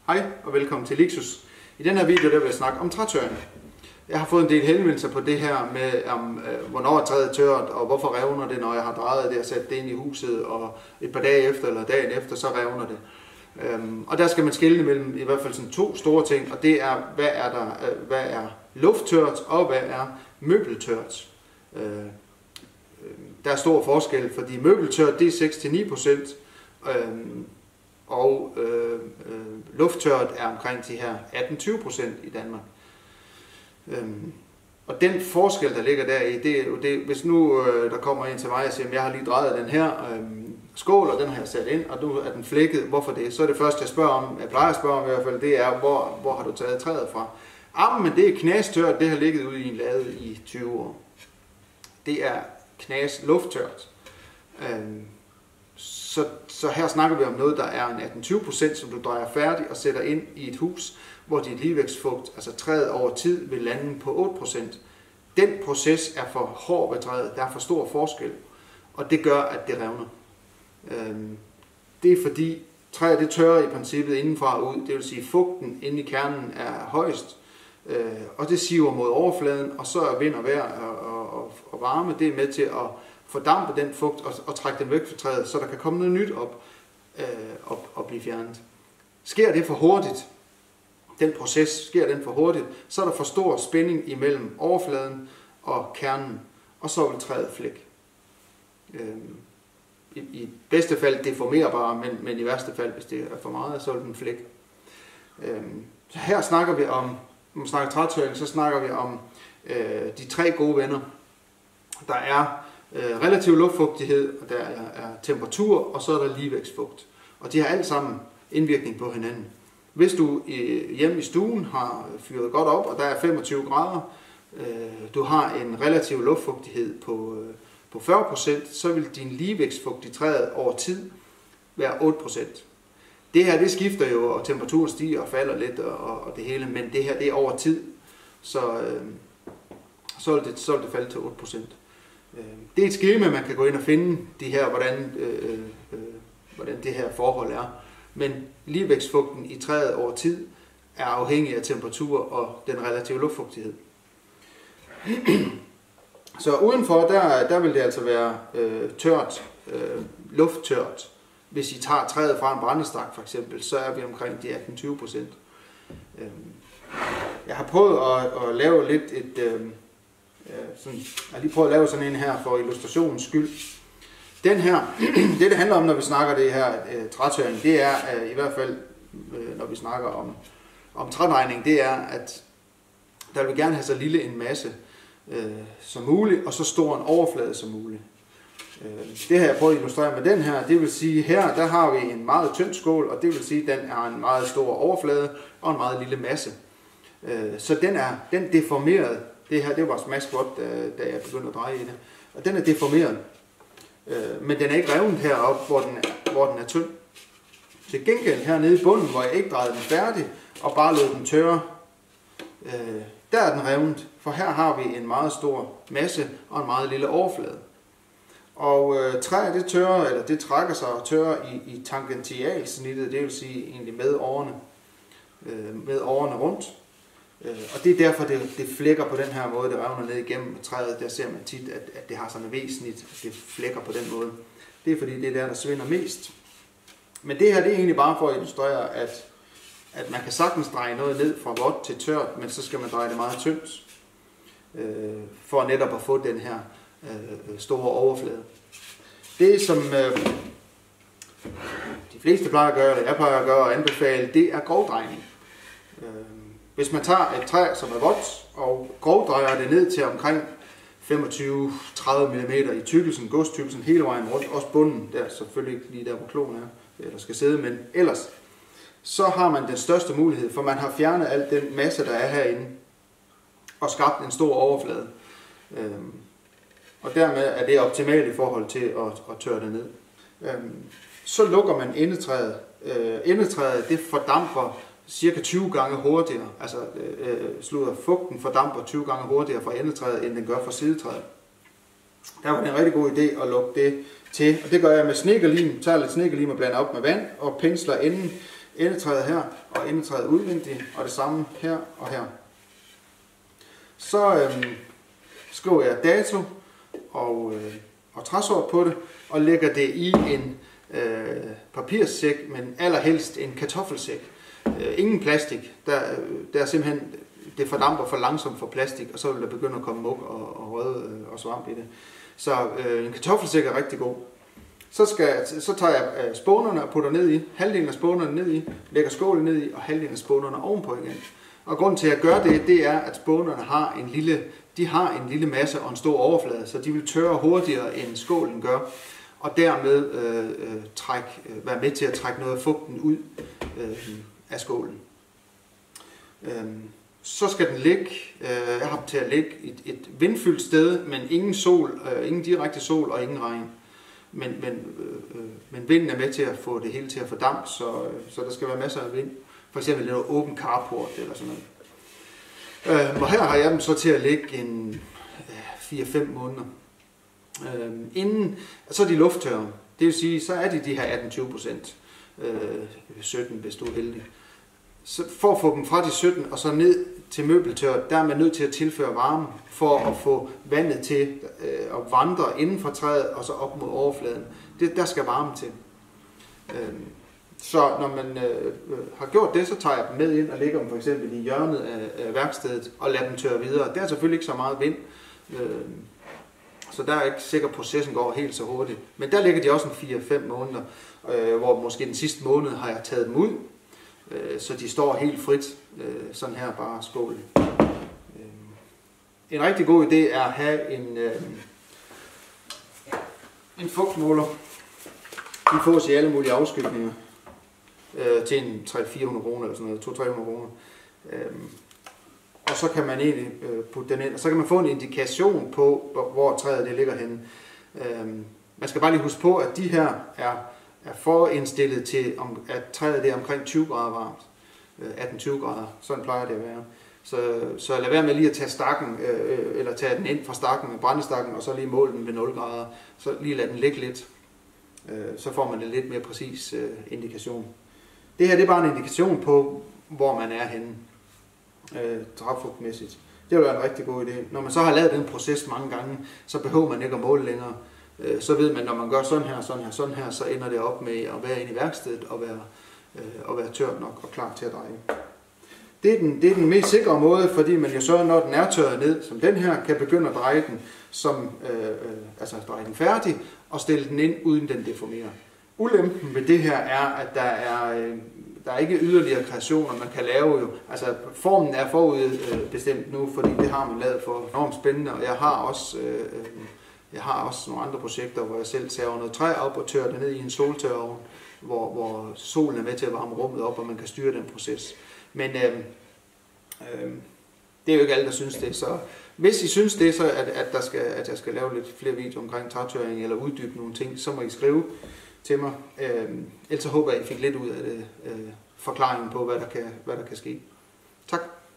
Hej og velkommen til Lixus. I den her video der vil jeg snakke om trætørring. Jeg har fået en del henvendelser på det her med, hvornår træet er tørt, og hvorfor revner det, når jeg har drejet det og sat det ind i huset, og et par dage efter eller dagen efter, så revner det. Og der skal man skelne mellem i hvert fald sådan to store ting, og det er, hvad er lufttørt, og hvad er møbeltørt. Der er stor forskel, fordi møbeltørt det er 6-9%, og lufttørt er omkring de her 18-20% i Danmark. Og den forskel, der ligger deri, det er jo det, hvis nu der kommer en til mig og siger, at jeg har lige drejet den her skål, og den har jeg sat ind, og nu er den flækket, hvorfor det? Så er det første, jeg plejer at spørge om i hvert fald, det er, hvor har du taget træet fra? Men det er knastørt, det har ligget ude i en lade i 20 år. Det er lufttørt. Så her snakker vi om noget, der er en 18-20%, som du drejer færdig og sætter ind i et hus, hvor dit ligevægtsfugt, altså træet over tid, vil lande på 8%. Den proces er for hård ved træet, der er for stor forskel, og det gør, at det revner. Det er fordi træet det tørrer i princippet indenfra og ud, det vil sige fugten inde i kernen er højst, og det siver mod overfladen, og så er vind og vejr og varme, det er med til at fordampe den fugt og trække den væk fra træet, så der kan komme noget nyt op og blive fjernet. Sker det for hurtigt, den proces sker den for hurtigt, så er der for stor spænding imellem overfladen og kernen, og så vil træet flække. I bedste fald deformerbare, men i værste fald, hvis det er for meget, så vil den flække. Så her snakker vi om, når man snakker trætørring, så snakker vi om de tre gode venner. Der er relativ luftfugtighed, og der er temperatur, og så er der ligevægtsfugt. Og de har alle sammen indvirkning på hinanden. Hvis du hjemme i stuen har fyret godt op, og der er 25 grader, du har en relativ luftfugtighed på 40%, så vil din ligevægtsfugt i træet over tid være 8%. Det her det skifter jo, og temperaturen stiger og falder lidt og det hele, men det her det er over tid, så vil det falde til 8%. Det er et skema, man kan gå ind og finde de her, hvordan det her forhold er. Men ligevægtsfugten i træet over tid er afhængig af temperatur og den relative luftfugtighed. Så udenfor, der vil det altså være lufttørt. Hvis I tager træet fra en brændestak for eksempel, så er vi omkring de 18-20%. Jeg har prøvet at lave lidt jeg har lige prøvet at lave sådan en her for illustrationens skyld. Den her, det handler om, når vi snakker det her trætørring, det er i hvert fald, når vi snakker om trædrejning, det er, at der vil vi gerne have så lille en masse som muligt, og så stor en overflade som muligt. Det har jeg prøvet at illustrere med den her, det vil sige, her der har vi en meget tynd skål, og det vil sige, at den er en meget stor overflade og en meget lille masse. Så den deformeret. Det her, det var smash godt, da jeg begyndte at dreje i det. Og den er deformeret. Men den er ikke revnet heroppe, hvor den er tynd. Til gengæld hernede i bunden, hvor jeg ikke drejede den færdig, og bare lod den tørre, der er den revnet. For her har vi en meget stor masse og en meget lille overflade. Og træet det tørrer, eller det trækker sig og tørrer i tangentialsnittet, det vil sige egentlig med årene rundt. Og det er derfor, det flækker på den her måde, det revner ned igennem træet. Der ser man tit, at det har sådan en V-snit, at det flækker på den måde. Det er fordi, det er der svinder mest. Men det her, det er egentlig bare for at illustrere, at man kan sagtens dreje noget ned fra vådt til tørt, men så skal man dreje det meget tyndt, for netop at få den her store overflade. Det som de fleste plejer at gøre, eller jeg plejer at gøre og anbefale, det er grovdrejning. Hvis man tager et træ, som er vådt, og grovdrejer det ned til omkring 25-30 mm i tykkelsen, godstykkelsen, hele vejen rundt, også bunden, der selvfølgelig ikke lige der, hvor kloen er, eller skal sidde, men ellers, så har man den største mulighed, for man har fjernet al den masse, der er herinde, og skabt en stor overflade. Og dermed er det optimalt i forhold til at tørre det ned. Så lukker man endetræet. Endetræet, det fordamper cirka 20 gange hurtigere, altså fugten fordamper 20 gange hurtigere fra endetræet, end den gør fra sidetræet. Der var det en rigtig god idé at lukke det til, og det gør jeg med snekkerlim. Tager lidt snekkerlim og blander op med vand og pensler endetræet her, og og indetræet udvendigt, og det samme her og her. Så skriver jeg dato og træsort på det, og lægger det i en papirssæk, men allerhelst en kartoffelsæk. Ingen plastik. Der er simpelthen, det fordamper for langsomt for plastik, og så vil der begynde at komme mug og røde og svamp i det. Så en kartoffelsæk er rigtig god. Så tager jeg spånerne og putter ned i, halvdelen af spånerne ned i, lægger skålen ned i, og halvdelen af spånerne ovenpå igen. Og grunden til at gøre det er, at spånerne har en lille masse og en stor overflade, så de vil tørre hurtigere end skålen gør, og dermed være med til at trække noget af fugten ud af skålen. Så skal den ligge, jeg har til at ligge et vindfyldt sted, men ingen sol, ingen direkte sol og ingen regn. Men vinden er med til at få det hele til at fordampe, så der skal være masser af vind. For eksempel en åben carport eller sådan noget. Og her har jeg dem så til at ligge en 4-5 måneder. Inden, så er de lufttørre. Det vil sige, så er de her 18-20%. 17, hvis du er heldig. Så for at få dem fra de 17 og så ned til møbeltør, der er man nødt til at tilføre varme, for at få vandet til at vandre inden for træet og så op mod overfladen. Der skal varme til. Så når man har gjort det, så tager jeg dem med ind og lægger dem for eksempel i hjørnet af værkstedet og lader dem tørre videre. Der er selvfølgelig ikke så meget vind, så der er ikke sikkert, at processen går helt så hurtigt. Men der ligger de også en 4-5 måneder, hvor måske den sidste måned har jeg taget dem ud, så de står helt frit, sådan her bare skål. En rigtig god idé er at have en fugtmåler. De fås i alle mulige afskygninger til en 300-400 kroner eller sådan noget, 200-300 kroner. Og så kan man egentlig putte den ind, og så kan man få en indikation på, hvor træet det ligger henne. Man skal bare lige huske på, at de her er forindstillet til, at træet det er omkring 20 grader varmt. 18-20 grader, sådan plejer det at være. Så lad være med lige at tage stakken, eller tage den ind fra stakken, brændestakken, og så lige måle den ved 0 grader. Så lige lad den ligge lidt. Så får man en lidt mere præcis indikation. Det her det er bare en indikation på, hvor man er henne, træfugtmæssigt. Det vil være en rigtig god idé. Når man så har lavet den proces mange gange, så behøver man ikke at måle længere. Så ved man, når man gør sådan her, sådan her, sådan her, så ender det op med at være inde i værkstedet og være tørt nok og klar til at dreje. Det er den mest sikre måde, fordi man jo så, når den er tørret ned, som den her, kan begynde at dreje den, altså dreje den færdig, og stille den ind, uden den deformerer. Ulempen ved det her er, at der er ikke yderligere kreationer, man kan lave jo. Altså formen er forudbestemt nu, fordi det har man lavet for enormt spændende, og jeg har også nogle andre projekter, hvor jeg selv tager noget træ op og tørrer det ned i en soltørreovn, hvor solen er med til at varme rummet op, og man kan styre den proces. Men det er jo ikke alle, der synes det. Så hvis I synes det, så at jeg skal lave lidt flere videoer omkring trætørring eller uddybe nogle ting, så må I skrive til mig. Ellers håber jeg, at I fik lidt ud af det, forklaringen på, hvad der kan ske. Tak.